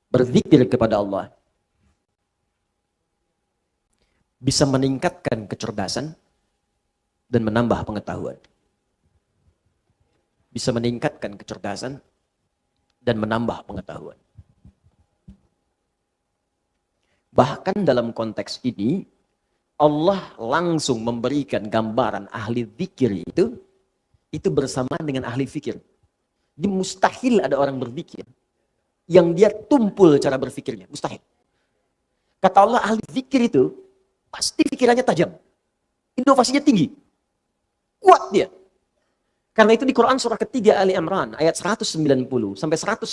berzikir kepada Allah bisa meningkatkan kecerdasan dan menambah pengetahuan. Bisa meningkatkan kecerdasan dan menambah pengetahuan. Bahkan dalam konteks ini, Allah langsung memberikan gambaran ahli zikir itu bersamaan dengan ahli fikir. Jadi mustahil ada orang berzikir yang dia tumpul cara berfikirnya. Mustahil. Kata Allah, ahli zikir itu pasti pikirannya tajam. Inovasinya tinggi. Kuat dia. Karena itu di Quran surah ketiga Ali Imran ayat 190 sampai 191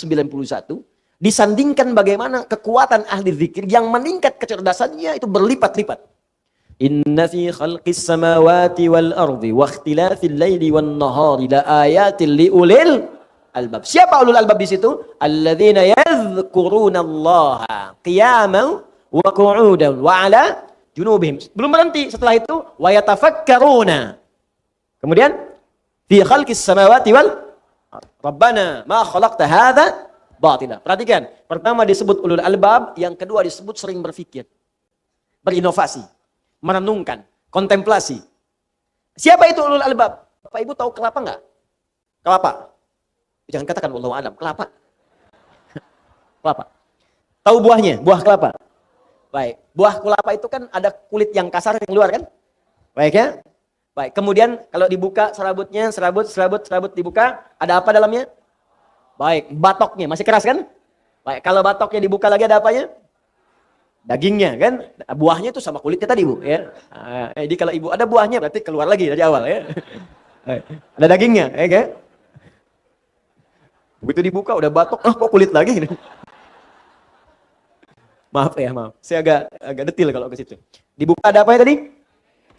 disandingkan bagaimana kekuatan ahli zikir yang meningkat kecerdasannya itu berlipat-lipat. Inna fi khalqis samawati wal ardi wa ikhtilafil laili wan nahari la ayatin liulil albab. Siapa ulul albab di situ? Alladzina yadhkurunallaha qiyaman wa qu'udan wa 'ala junubihim. Belum berhenti, setelah itu wa yatafakkaruna. Kemudian fi khalqis samawati wal Rabbana ma khalaqta hadza batila. Perhatikan, pertama disebut ulul albab, yang kedua disebut sering berpikir, berinovasi, merenungkan, kontemplasi. Siapa itu ulul albab? Bapak Ibu tahu kelapa enggak? Kelapa. Jangan katakan wallahu alam, kelapa. Kelapa. Tahu buahnya, buah kelapa? Baik, buah kelapa itu kan ada kulit yang kasar yang keluar kan? Baik ya? Baik, kemudian kalau dibuka serabutnya, serabut dibuka, ada apa dalamnya? Baik, batoknya masih keras kan? Baik, kalau batoknya dibuka lagi ada apanya? Dagingnya kan? Buahnya itu sama kulitnya tadi Bu ya. Jadi kalau Ibu ada buahnya berarti keluar lagi dari awal ya. Ada dagingnya, ya kan? Begitu dibuka udah batok, kok kulit lagi? Maaf ya, maaf. Saya agak detil kalau ke situ. Dibuka ada apa ya tadi?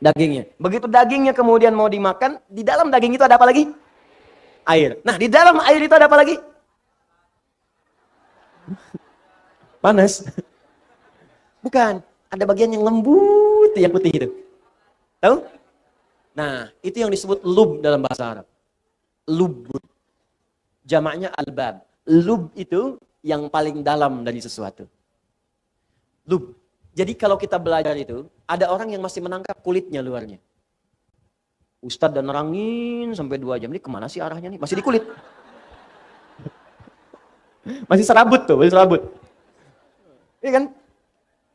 Dagingnya. Begitu dagingnya kemudian mau dimakan, di dalam daging itu ada apa lagi? Air. Nah, di dalam air itu ada apa lagi? Panas. Bukan. Ada bagian yang lembut, yang putih itu. Tahu? Nah, itu yang disebut lub dalam bahasa Arab. Lub. Jamaknya albab. Lub itu yang paling dalam dari sesuatu. Lub. Jadi kalau kita belajar itu, ada orang yang masih menangkap kulitnya luarnya. Ustadz dan nerangin sampai 2 jam. Ini kemana sih arahnya nih? Masih di kulit. Masih serabut tuh, masih serabut. Iya kan?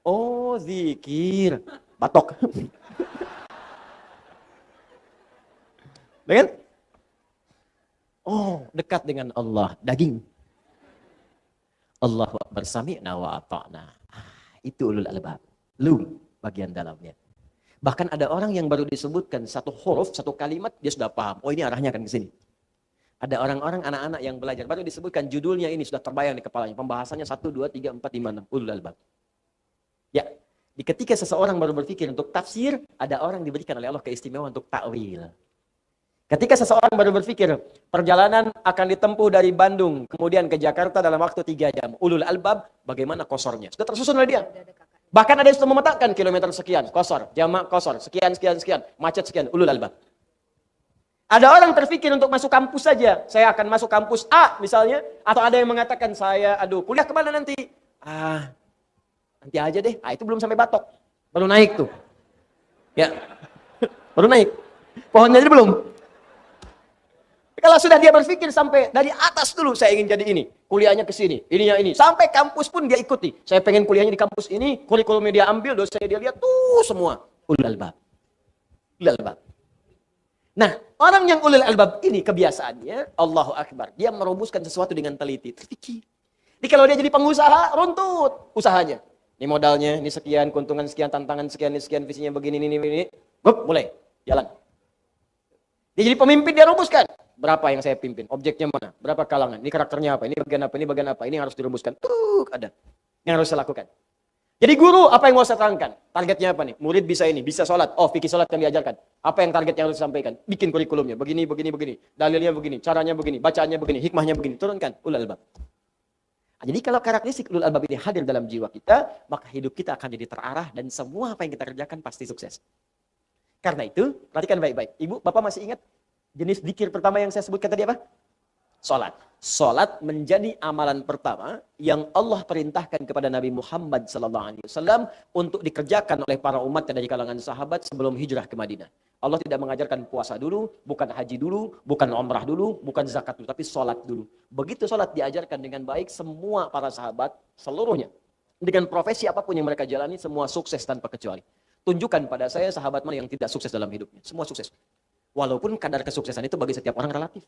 Oh, zikir. Batok. Kan? Oh, dekat dengan Allah. Daging. Allahu Akbar, sami'na wa ata'na. Itu ulul albab. Lub bagian dalamnya. Bahkan ada orang yang baru disebutkan satu huruf, satu kalimat, dia sudah paham. Oh, ini arahnya akan ke sini. Ada orang-orang, anak-anak yang belajar, baru disebutkan judulnya ini, sudah terbayang di kepalanya. Pembahasannya 1, 2, 3, 4, 5, 6. Ulul albab. Ya, ketika seseorang baru berpikir untuk tafsir, ada orang diberikan oleh Allah keistimewaan untuk takwil. Ketika seseorang baru berpikir, perjalanan akan ditempuh dari Bandung, kemudian ke Jakarta dalam waktu 3 jam. Ulul albab, bagaimana kosornya? Sudah tersusun oleh dia. Bahkan ada yang sudah memetakan kilometer sekian, kosor, jamak kosor, sekian, macet sekian, ulul albab. Ada orang terpikir untuk masuk kampus saja. Saya akan masuk kampus A misalnya. Atau ada yang mengatakan saya, kuliah kemana nanti? Nanti aja deh. Itu belum sampai batok. Baru naik tuh. Ya, baru naik. Pohonnya aja belum. Kalau sudah dia berpikir sampai dari atas dulu, saya ingin jadi ini. Kuliahnya ke sini, ininya ini. Sampai kampus pun dia ikuti. Saya pengen kuliahnya di kampus ini, kurikulumnya dia ambil, dosennya dia lihat, tuh semua. Ulul albab. Ulul albab. Nah, orang yang ulul albab ini kebiasaannya, Allahu Akbar. Dia merumuskan sesuatu dengan teliti, terpikir. Jadi kalau dia jadi pengusaha, runtut usahanya. Ini modalnya, ini sekian, keuntungan sekian, tantangan sekian, ini sekian, visinya begini, ini. Mulai, jalan. Dia jadi pemimpin, dia rumuskan. Berapa yang saya pimpin? Objeknya mana? Berapa kalangan? Ini karakternya apa? Ini bagian apa? Ini bagian apa? Ini yang harus dirumuskan. Ada. Yang harus saya lakukan. Jadi guru, apa yang mau saya terangkan? Targetnya apa nih? Murid bisa ini, bisa sholat. Oh, fikih sholat yang diajarkan. Apa yang target yang harus disampaikan? Bikin kurikulumnya. Begini. Dalilnya begini. Caranya begini. Bacaannya begini. Hikmahnya begini. Turunkan. Ulul albab. Jadi kalau karakteristik ulul albab ini hadir dalam jiwa kita, maka hidup kita akan jadi terarah dan semua apa yang kita kerjakan pasti sukses. Karena itu, perhatikan baik-baik. Ibu, Bapak masih ingat jenis zikir pertama yang saya sebutkan tadi apa? Salat. Salat menjadi amalan pertama yang Allah perintahkan kepada Nabi Muhammad SAW untuk dikerjakan oleh para umatnya dari kalangan sahabat sebelum hijrah ke Madinah. Allah tidak mengajarkan puasa dulu, bukan haji dulu, bukan umrah dulu, bukan zakat dulu, tapi salat dulu. Begitu salat diajarkan dengan baik, semua para sahabat seluruhnya dengan profesi apapun yang mereka jalani, semua sukses tanpa kecuali. Tunjukkan pada saya sahabat mana yang tidak sukses dalam hidupnya. Semua sukses. Walaupun kadar kesuksesan itu bagi setiap orang relatif.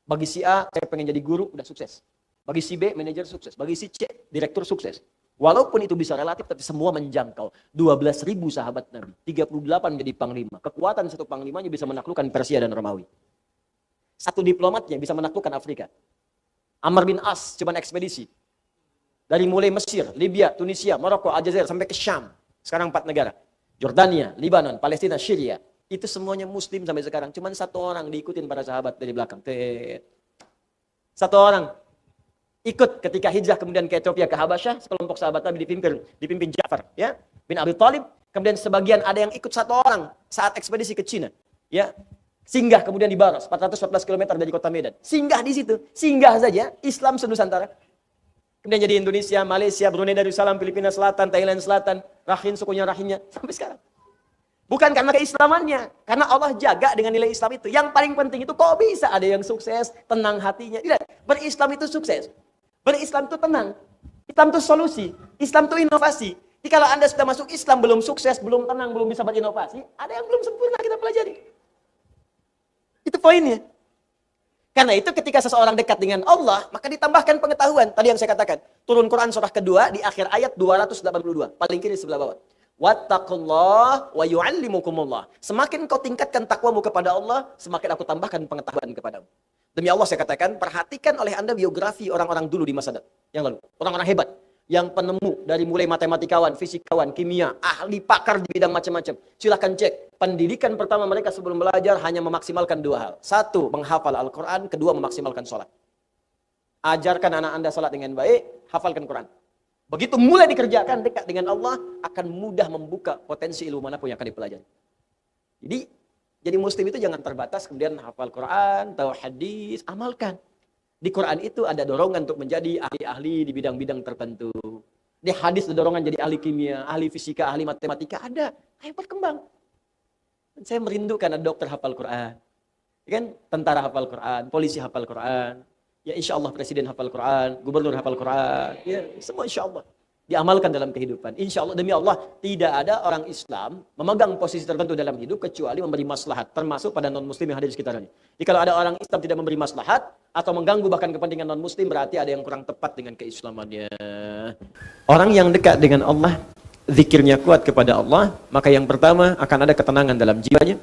Bagi si A, saya pengen jadi guru, udah sukses. Bagi si B, manajer sukses. Bagi si C, direktur sukses. Walaupun itu bisa relatif, tapi semua menjangkau. 12.000 sahabat Nabi. 38 jadi panglima. Kekuatan satu panglimanya bisa menaklukkan Persia dan Romawi. Satu diplomatnya bisa menaklukkan Afrika. Amr bin As, cuman ekspedisi. Dari mulai Mesir, Libya, Tunisia, Maroko, Aljazair, sampai ke Syam. Sekarang 4 negara. Jordania, Libanon, Palestina, Syria. Itu semuanya muslim sampai sekarang. Cuman satu orang diikutin para sahabat dari belakang. Satu orang ikut ketika hijrah kemudian ke Ethiopia, ke Habasyah. Sekelompok sahabat Nabi dipimpin Ja'far ya, bin Abi Thalib. Kemudian sebagian ada yang ikut satu orang saat ekspedisi ke Cina. Ya, singgah kemudian di Baros, 414 km dari kota Medan. Singgah di situ. Singgah saja Islam senusantara. Kemudian jadi Indonesia, Malaysia, Brunei Darussalam, Filipina Selatan, Thailand Selatan, Rakhine, sukunya Rakhine sampai sekarang. Bukan karena keislamannya, karena Allah jaga dengan nilai Islam itu. Yang paling penting itu kok bisa ada yang sukses, tenang hatinya. Tidak, berislam itu sukses. Berislam itu tenang. Islam itu solusi. Islam itu inovasi. Jadi kalau Anda sudah masuk Islam belum sukses, belum tenang, belum bisa berinovasi, ada yang belum sempurna kita pelajari. Itu poinnya. Karena itu ketika seseorang dekat dengan Allah, maka ditambahkan pengetahuan. Tadi yang saya katakan, turun Quran surah kedua di akhir ayat 282, paling kiri sebelah bawah. Wattaqullah wa yu'allimukumullah. Semakin kau tingkatkan takwamu kepada Allah, semakin aku tambahkan pengetahuan kepadamu. Demi Allah saya katakan, perhatikan oleh Anda biografi orang-orang dulu di masa yang lalu. Orang-orang hebat, yang penemu dari mulai matematikawan, fisikawan, kimia, ahli pakar di bidang macam-macam. Silahkan cek. Pendidikan pertama mereka sebelum belajar hanya memaksimalkan 2 hal. 1, menghafal Al-Quran. 2, memaksimalkan sholat. Ajarkan anak Anda sholat dengan baik, hafalkan Quran. Begitu mulai dikerjakan dekat dengan Allah, akan mudah membuka potensi ilmu manapun yang akan dipelajari. Jadi muslim itu jangan terbatas kemudian hafal Quran, tahu hadis, amalkan. Di Quran itu ada dorongan untuk menjadi ahli-ahli di bidang-bidang tertentu. Di hadis ada dorongan jadi ahli kimia, ahli fisika, ahli matematika, ada. Ayo berkembang. Dan saya merindukan ada dokter hafal Quran. Kan? Tentara hafal Quran, polisi hafal Quran. Ya insya Allah presiden hafal Quran, gubernur hafal Quran, ya semua insya Allah diamalkan dalam kehidupan. Insya Allah, demi Allah, tidak ada orang Islam memegang posisi tertentu dalam hidup kecuali memberi maslahat, termasuk pada non-muslim yang hadir di sekitarnya. Jadi kalau ada orang Islam tidak memberi maslahat atau mengganggu bahkan kepentingan non-muslim, berarti ada yang kurang tepat dengan keislamannya. Orang yang dekat dengan Allah, zikirnya kuat kepada Allah, maka yang pertama akan ada ketenangan dalam jiwanya.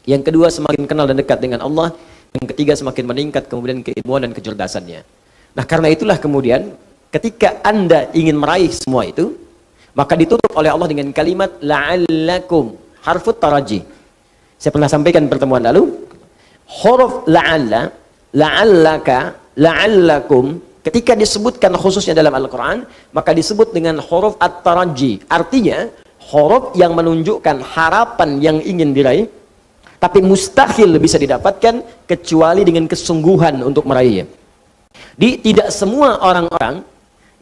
Yang kedua, semakin kenal dan dekat dengan Allah. Yang ketiga, semakin meningkat kemudian keilmuan dan kecerdasannya. Nah, karena itulah kemudian ketika Anda ingin meraih semua itu, maka ditutup oleh Allah dengan kalimat la'allakum, harfut taraji. Saya pernah sampaikan pertemuan lalu, huruf la'alla, la'allaka, la'allakum, ketika disebutkan khususnya dalam Al-Quran, maka disebut dengan huruf at-taraji. Artinya, huruf yang menunjukkan harapan yang ingin diraih, tapi mustahil bisa didapatkan kecuali dengan kesungguhan untuk meraihnya. Tidak semua orang-orang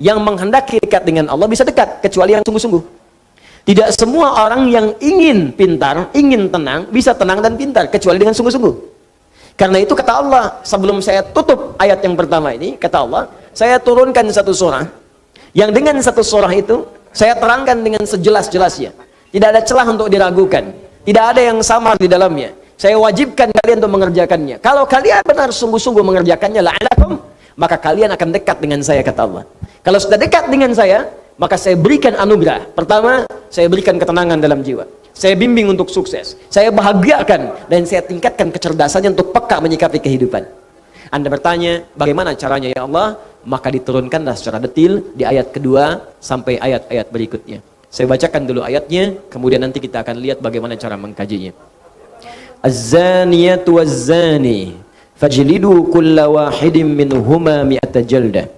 yang menghendaki dekat dengan Allah bisa dekat, kecuali yang sungguh-sungguh. Tidak semua orang yang ingin pintar, ingin tenang, bisa tenang dan pintar, kecuali dengan sungguh-sungguh. Karena itu kata Allah, sebelum saya tutup ayat yang pertama ini, kata Allah, saya turunkan satu surah, yang dengan satu surah itu, saya terangkan dengan sejelas-jelasnya. Tidak ada celah untuk diragukan. Tidak ada yang samar di dalamnya. Saya wajibkan kalian untuk mengerjakannya. Kalau kalian benar sungguh-sungguh mengerjakannya, la'alakum, maka kalian akan dekat dengan saya, kata Allah. Kalau sudah dekat dengan saya, maka saya berikan anugerah. Pertama, saya berikan ketenangan dalam jiwa. Saya bimbing untuk sukses. Saya bahagiakan dan saya tingkatkan kecerdasannya untuk peka menyikapi kehidupan. Anda bertanya, bagaimana caranya ya Allah? Maka diturunkanlah secara detil di ayat kedua sampai ayat-ayat berikutnya. Saya bacakan dulu ayatnya, kemudian nanti kita akan lihat bagaimana cara mengkajinya. Az-zaniyatu waz-zani fajlidu kulla wahidin minhuma mi'ata jaldah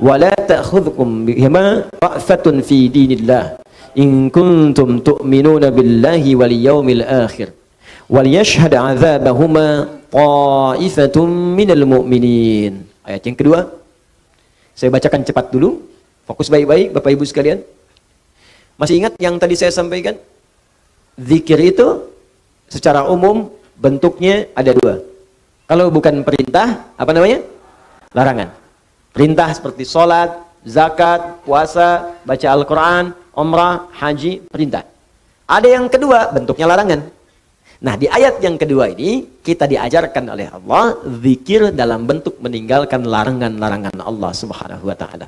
wa la ta'khudhukum bihima ra'fatun fi dinillah in kuntum tu'minuna billahi wal yawmil akhir wal yashhad 'adzabahuma ta'ifatum minal mu'minin. Ayat yang kedua, saya bacakan cepat dulu, fokus baik-baik Bapak Ibu sekalian. Masih ingat yang tadi saya sampaikan? Zikir itu secara umum bentuknya ada dua. Kalau bukan perintah, apa namanya? Larangan. Perintah seperti sholat, zakat, puasa, baca Al-Quran, umrah, haji, perintah. Ada yang kedua, bentuknya larangan. Nah, di ayat yang kedua ini, kita diajarkan oleh Allah, zikir dalam bentuk meninggalkan larangan-larangan Allah Subhanahu wa ta'ala.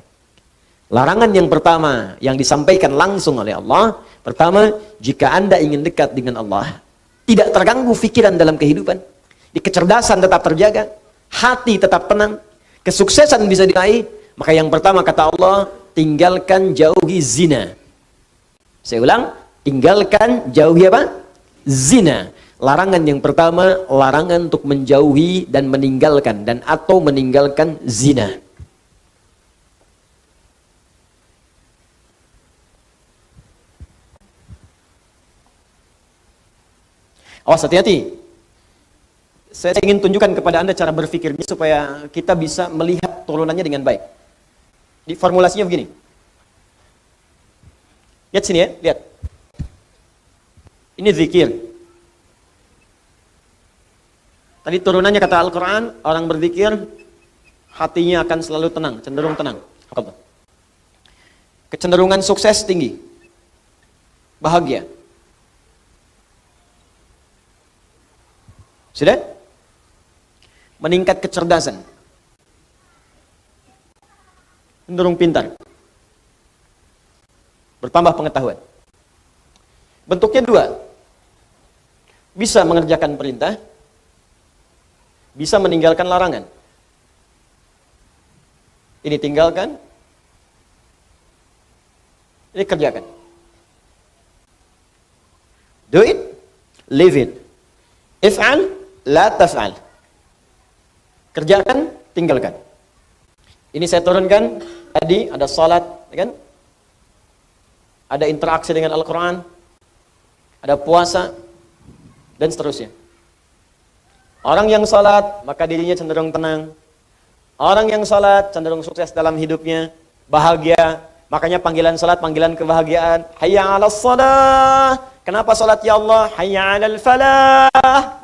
Larangan yang pertama, yang disampaikan langsung oleh Allah, pertama, jika Anda ingin dekat dengan Allah, tidak terganggu pikiran dalam kehidupan, di kecerdasan tetap terjaga, hati tetap tenang, kesuksesan bisa diraih, maka yang pertama kata Allah, tinggalkan jauhi zina. Saya ulang, tinggalkan jauhi apa? Zina. Larangan yang pertama, larangan untuk menjauhi dan meninggalkan dan atau meninggalkan zina. Awas, hati-hati. Saya ingin tunjukkan kepada Anda cara berpikirnya supaya kita bisa melihat turunannya dengan baik. Di formulasinya begini. Lihat sini ya, lihat. Ini zikir. Tadi turunannya kata Al-Quran, orang berzikir, hatinya akan selalu tenang, cenderung tenang. Kecenderungan sukses tinggi. Bahagia. Sudah? Meningkat kecerdasan. Cenderung pintar. Bertambah pengetahuan. Bentuknya dua. Bisa mengerjakan perintah, bisa meninggalkan larangan. Ini tinggalkan, ini kerjakan. Do it, live it. If'al, la taf'al. Kerjakan, tinggalkan. Ini saya turunkan, tadi ada salat, kan? Ada interaksi dengan Al-Quran, ada puasa, dan seterusnya. Orang yang salat, maka dirinya cenderung tenang. Orang yang salat, cenderung sukses dalam hidupnya, bahagia. Makanya panggilan salat, panggilan kebahagiaan. Hayya 'alas shalah. Kenapa salat ya Allah? Hayya 'alal falah.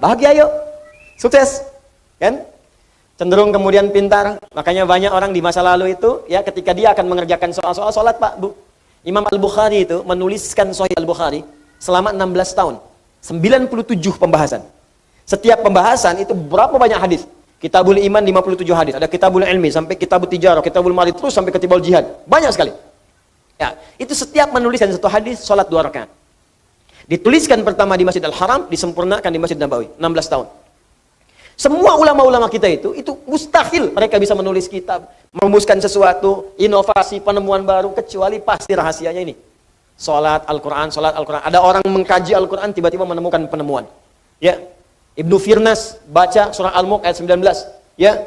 Bahagia yuk. Sukses. Kan? Cenderung kemudian pintar. Makanya banyak orang di masa lalu itu, ya ketika dia akan mengerjakan soal-soal salat, Pak, Bu. Imam Al-Bukhari itu menuliskan Sahih Al-Bukhari selama 16 tahun. 97 pembahasan. Setiap pembahasan itu berapa banyak hadis? Kitabul Iman 57 hadis, ada Kitabul Ilmi sampai Kitabul Tijarah, Kitabul Mari terus sampai Kitabul Jihad. Banyak sekali. Ya, itu setiap menuliskan satu hadis salat 2 rakaat. Dituliskan pertama di Masjid Al-Haram, disempurnakan di Masjid Nabawi, 16 tahun. Semua ulama-ulama kita itu mustahil mereka bisa menulis kitab, merumuskan sesuatu, inovasi, penemuan baru, kecuali pasti rahasianya ini. Salat Al-Quran, salat Al-Quran. Ada orang mengkaji Al-Quran, tiba-tiba menemukan penemuan. Ya, Ibnu Firnas baca surah Al-Mulk ayat 19. Ya,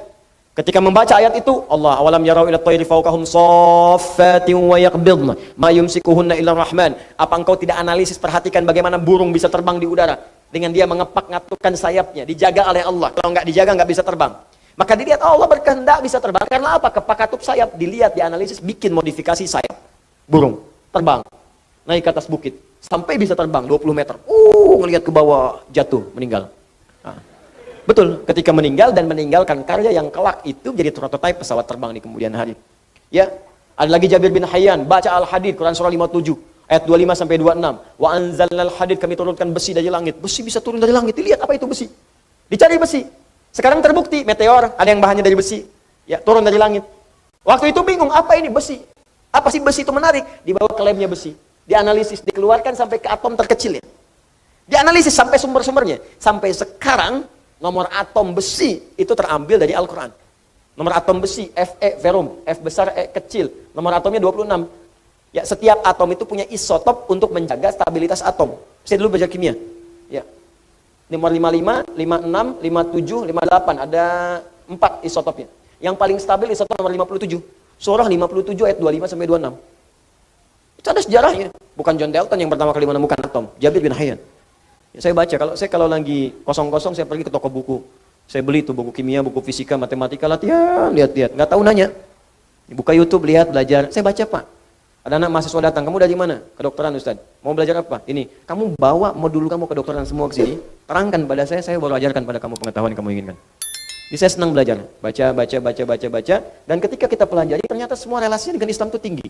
ketika membaca ayat itu, Allah awalam yarau ila tayri fawqahum saffatin wa yaqbidna ma yumsikuhunna illa rahman. Apa engkau tidak analisis, perhatikan bagaimana burung bisa terbang di udara dengan dia mengepak-ngatukan sayapnya, dijaga oleh Allah. Kalau enggak dijaga enggak bisa terbang. Maka dilihat Allah berkehendak bisa terbang. Karena apa? Kepak-katup sayap, dilihat, dianalisis, bikin modifikasi sayap burung terbang naik ke atas bukit sampai bisa terbang 20 meter. Ngelihat ke bawah, jatuh, meninggal. Nah, betul, ketika meninggal dan meninggalkan karya yang kelak itu jadi prototipe pesawat terbang di kemudian hari. Ya, ada lagi Jabir bin Hayyan baca Al-Hadid, Quran surah 57 ayat 25 sampai 26. Wa anzalnal hadid, kami turunkan besi dari langit. Besi bisa turun dari langit. Dilihat apa itu besi. Dicari besi. Sekarang terbukti meteor ada yang bahannya dari besi. Ya, turun dari langit. Waktu itu bingung, apa ini besi? Apa sih besi itu menarik? Dibawa ke labnya besi. Dianalisis, dikeluarkan sampai ke atom terkecil ya. Dianalisis sampai sumber-sumbernya. Sampai sekarang nomor atom besi itu terambil dari Al-Quran. Nomor atom besi Fe verum, F besar E kecil. Nomor atomnya 26. Ya, setiap atom itu punya isotop untuk menjaga stabilitas atom. Saya dulu belajar kimia. Ya. Nomor 55, 56, 57, 58 ada 4 isotopnya. Yang paling stabil isotop nomor 57. Surah 57 ayat 25 sampai 26. Itu ada sejarahnya. Bukan John Dalton yang pertama kali menemukan atom, Jabir bin Hayyan. Saya baca, kalau lagi kosong-kosong saya pergi ke toko buku. Saya beli tuh buku kimia, buku fisika, matematika, latihan, lihat-lihat. Nggak tahu nanya. Buka YouTube, lihat, belajar. Saya baca, Pak. Ada anak mahasiswa datang, kamu dari mana? Kedokteran, Ustaz. Mau belajar apa? Ini, kamu bawa modul kamu kedokteran semua ke sini. Terangkan pada saya baru ajarkan pada kamu pengetahuan yang kamu inginkan. Jadi saya senang belajar. Baca. Dan ketika kita pelajari, ternyata semua relasinya dengan Islam itu tinggi.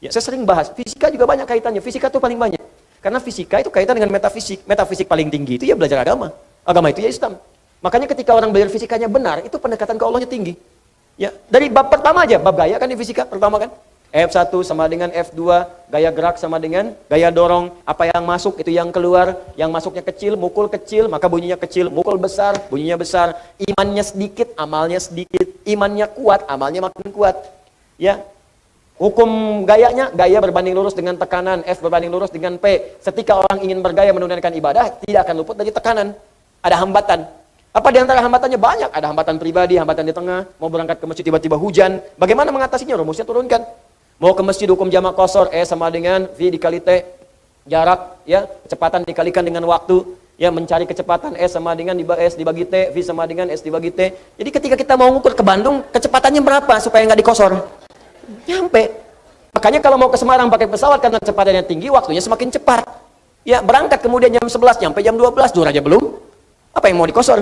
Ya, saya sering bahas, fisika juga banyak kaitannya. Fisika itu paling banyak. Karena fisika itu kaitan dengan metafisik. Metafisik paling tinggi itu ya belajar agama. Agama itu ya Islam. Makanya ketika orang belajar fisikanya benar, itu pendekatan ke Allahnya tinggi. Ya, dari bab pertama aja, bab gaya kan di fisika pertama kan. F1 sama dengan F2, gaya gerak sama dengan gaya dorong, apa yang masuk itu yang keluar, yang masuknya kecil, mukul kecil, maka bunyinya kecil, mukul besar, bunyinya besar. Imannya sedikit, amalnya sedikit. Imannya kuat, amalnya makin kuat. Ya. Hukum gayanya, gaya berbanding lurus dengan tekanan, F berbanding lurus dengan P. Ketika orang ingin bergaya menunaikan ibadah, tidak akan luput dari tekanan. Ada hambatan. Apa di antara hambatannya? Banyak. Ada hambatan pribadi, hambatan di tengah, mau berangkat ke masjid tiba-tiba hujan. Bagaimana mengatasinya? Rumusnya turunkan. Mau ke masjid hukum jamak qashar, E sama dengan V dikali T. Jarak, ya, kecepatan dikalikan dengan waktu. Ya, mencari kecepatan S sama dengan S dibagi T, V sama dengan S dibagi T. Jadi ketika kita mau ngukur ke Bandung, kecepatannya berapa supaya nggak dikosor? Nyampe. Makanya kalau mau ke Semarang pakai pesawat karena kecepatannya tinggi, waktunya semakin cepat. Ya, berangkat kemudian jam 11, nyampe jam 12, zuhur aja belum. Apa yang mau dikosor?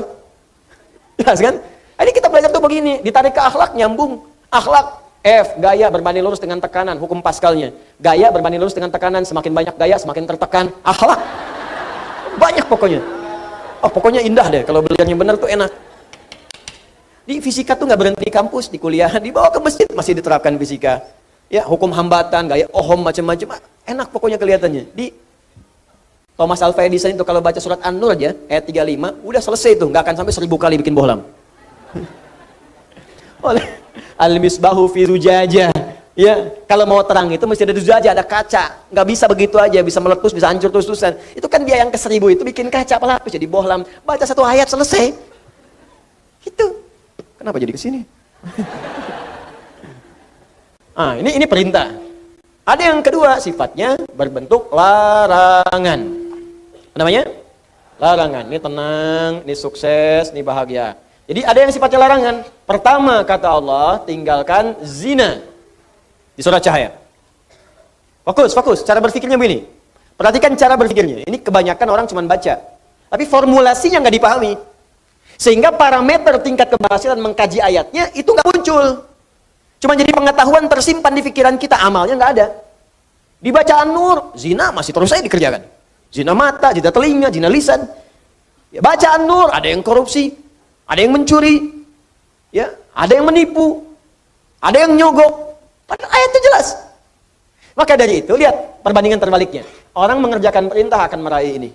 Jelas kan? Ini kita belajar tuh begini, ditarik ke akhlak, nyambung. Akhlak, F, gaya berbanding lurus dengan tekanan, hukum Pascalnya. Gaya berbanding lurus dengan tekanan, semakin banyak gaya, semakin tertekan. Akhlak. Banyak pokoknya. Oh, pokoknya indah deh, kalau belajarnya benar tuh enak. Di fisika tuh nggak berhenti di kampus, di kuliah, dibawa ke masjid masih diterapkan fisika. Ya, hukum hambatan, gaya Ohm macam-macam, enak pokoknya kelihatannya. Di Thomas Alva Edison itu kalau baca surat An-Nur aja, ayat 35, udah selesai tuh, nggak akan sampai 1000 kali bikin bohlam. Oleh Al-Misbahu fi Zujajah. Ya, kalau mau terang itu mesti ada zujajah, ada kaca. Nggak bisa begitu aja, bisa meletus, bisa hancur terus-terusan. Itu kan dia yang ke 1000 itu bikin kaca pelapis jadi bohlam. Baca satu ayat selesai. Itu. Kenapa jadi ke sini? Ini perintah. Ada yang kedua, sifatnya berbentuk larangan. Apa namanya? Larangan. Ini tenang, ini sukses, ini bahagia. Jadi ada yang sifatnya larangan. Pertama kata Allah, tinggalkan zina. Di surah Cahaya. Fokus. Cara berpikirnya begini. Perhatikan cara berpikirnya. Ini kebanyakan orang cuma baca. Tapi formulasinya nggak dipahami. Sehingga parameter tingkat keberhasilan mengkaji ayatnya itu nggak muncul. Cuma jadi pengetahuan tersimpan di pikiran kita, amalnya nggak ada. Di bacaan Nur, zina masih terus saja dikerjakan. Zina mata, zina telinga, zina lisan. Ya, bacaan Nur, ada yang korupsi, ada yang mencuri, ya, ada yang menipu, ada yang nyogok. Padahal ayatnya jelas. Maka dari itu, lihat perbandingan terbaliknya. Orang mengerjakan perintah akan meraih ini.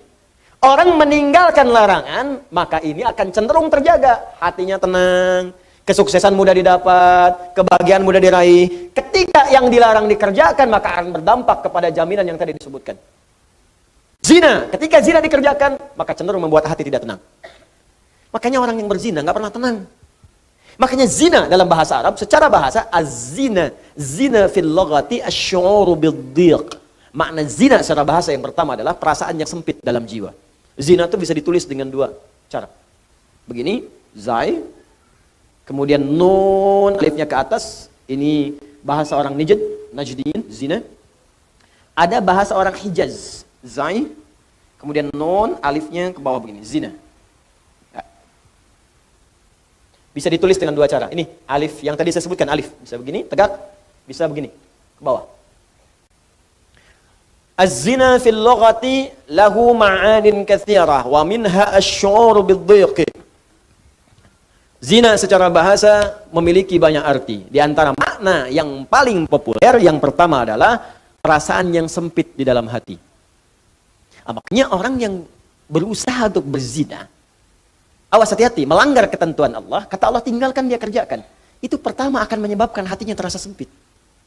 Orang meninggalkan larangan, maka ini akan cenderung terjaga. Hatinya tenang, kesuksesan mudah didapat, kebahagiaan mudah diraih. Ketika yang dilarang dikerjakan, maka akan berdampak kepada jaminan yang tadi disebutkan. Zina, ketika zina dikerjakan, maka cenderung membuat hati tidak tenang. Makanya orang yang berzina nggak pernah tenang. Makanya zina dalam bahasa Arab, secara bahasa, az-zina. Zina fil loghati asy'uru bid-dhiq. Makna zina secara bahasa yang pertama adalah perasaan yang sempit dalam jiwa. Zina itu bisa ditulis dengan dua cara. Begini, zai, kemudian nun, alifnya ke atas. Ini bahasa orang Najdiyin, zina. Ada bahasa orang Hijaz, zai, kemudian nun, alifnya ke bawah begini, zina. Ya. Bisa ditulis dengan dua cara. Ini alif yang tadi saya sebutkan, alif. Bisa begini, tegak, bisa begini, ke bawah. Az-zina fil lughati lahu ma'anin katsirah wa minha asy-syu'ur bid-dhiq. Zina secara bahasa memiliki banyak arti. Di antara makna yang paling populer yang pertama adalah perasaan yang sempit di dalam hati. Makanya orang yang berusaha untuk berzina, awas hati-hati, melanggar ketentuan Allah, kata Allah tinggalkan dia kerjakan. Itu pertama akan menyebabkan hatinya terasa sempit.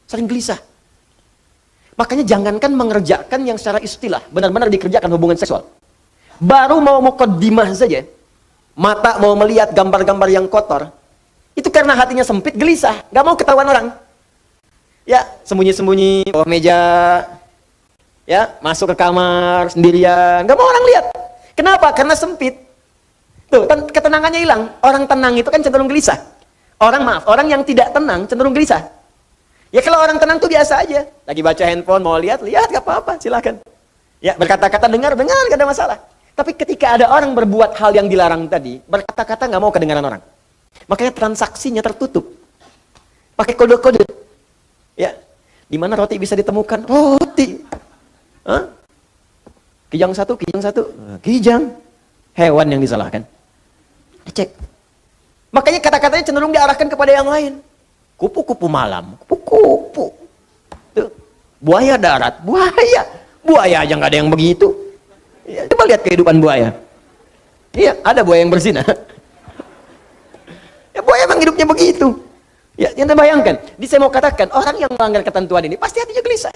Sering gelisah. Makanya jangankan mengerjakan yang secara istilah, benar-benar dikerjakan hubungan seksual. Baru mau muqaddimah saja, mata mau melihat gambar-gambar yang kotor, itu karena hatinya sempit, gelisah, gak mau ketahuan orang. Ya, sembunyi-sembunyi bawah meja, ya, masuk ke kamar sendirian, gak mau orang lihat. Kenapa? Karena sempit. Tuh, ketenangannya hilang. Orang tenang itu kan cenderung gelisah. Orang yang tidak tenang cenderung gelisah. Ya kalau orang tenang tuh biasa aja. Lagi baca handphone, mau lihat, gak apa-apa, silakan. Ya, berkata-kata, dengar, gak ada masalah. Tapi ketika ada orang berbuat hal yang dilarang tadi, berkata-kata nggak mau kedengaran orang. Makanya transaksinya tertutup. Pakai kode-kode. Ya, di mana roti bisa ditemukan? Roti. Hah? Kijang satu. Kijang. Hewan yang disalahkan. Cek. Makanya kata-katanya cenderung diarahkan kepada yang lain. Kupu-kupu malam. Kupu-kupu. Tuh. Buaya darat. Buaya aja nggak ada yang begitu. Ya, coba lihat kehidupan buaya. Iya, ada buaya yang berzina. Ya, buaya emang hidupnya begitu. Ya, yang bayangkan. Saya mau katakan, orang yang melanggar ketentuan ini pasti hatinya gelisah.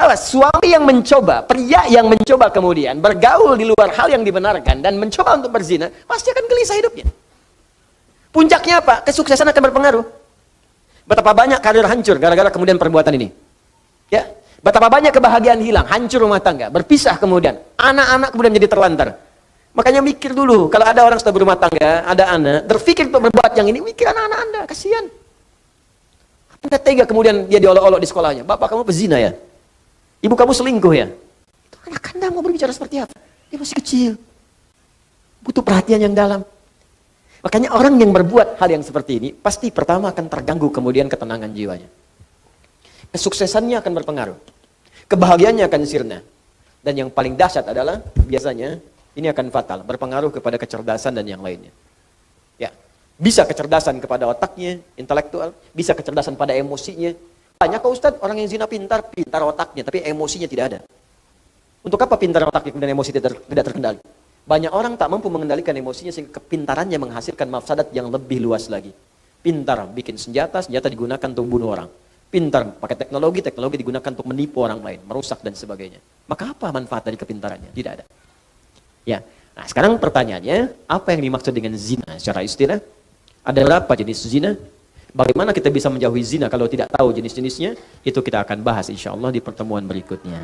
Awas, suami yang mencoba, pria yang mencoba kemudian bergaul di luar hal yang dibenarkan dan mencoba untuk berzina, pasti akan gelisah hidupnya. Puncaknya apa? Kesuksesan akan berpengaruh. Betapa banyak karir hancur gara-gara kemudian perbuatan ini. Ya, betapa banyak kebahagiaan hilang, hancur rumah tangga, berpisah kemudian, anak-anak kemudian jadi terlantar. Makanya mikir dulu, kalau ada orang sudah berumah tangga, ada anak, berpikir untuk berbuat yang ini, mikir anak-anak Anda, kasihan. Anda tega kemudian dia diolok-olok di sekolahnya, bapak kamu pezina ya? Ibu kamu selingkuh ya? Itu anak Anda mau berbicara seperti apa? Dia masih kecil. Butuh perhatian yang dalam. Makanya orang yang berbuat hal yang seperti ini, pasti pertama akan terganggu kemudian ketenangan jiwanya. Kesuksesannya akan berpengaruh. Kebahagiaannya akan sirna. Dan yang paling dahsyat adalah, biasanya, ini akan fatal. Berpengaruh kepada kecerdasan dan yang lainnya. Ya, bisa kecerdasan kepada otaknya, intelektual. Bisa kecerdasan pada emosinya. Banyak kok Ustadz, orang yang zina pintar otaknya, tapi emosinya tidak ada. Untuk apa pintar otaknya dan emosi tidak terkendali? Banyak orang tak mampu mengendalikan emosinya sehingga kepintarannya menghasilkan mafsadat yang lebih luas lagi. Pintar bikin senjata digunakan untuk bunuh orang. Pintar pakai teknologi digunakan untuk menipu orang lain, merusak dan sebagainya. Maka apa manfaat dari kepintarannya? Tidak ada. Ya. Nah, sekarang pertanyaannya, apa yang dimaksud dengan zina secara istilah? Ada berapa jenis zina? Bagaimana kita bisa menjauhi zina kalau tidak tahu jenis-jenisnya? Itu kita akan bahas insya Allah di pertemuan berikutnya.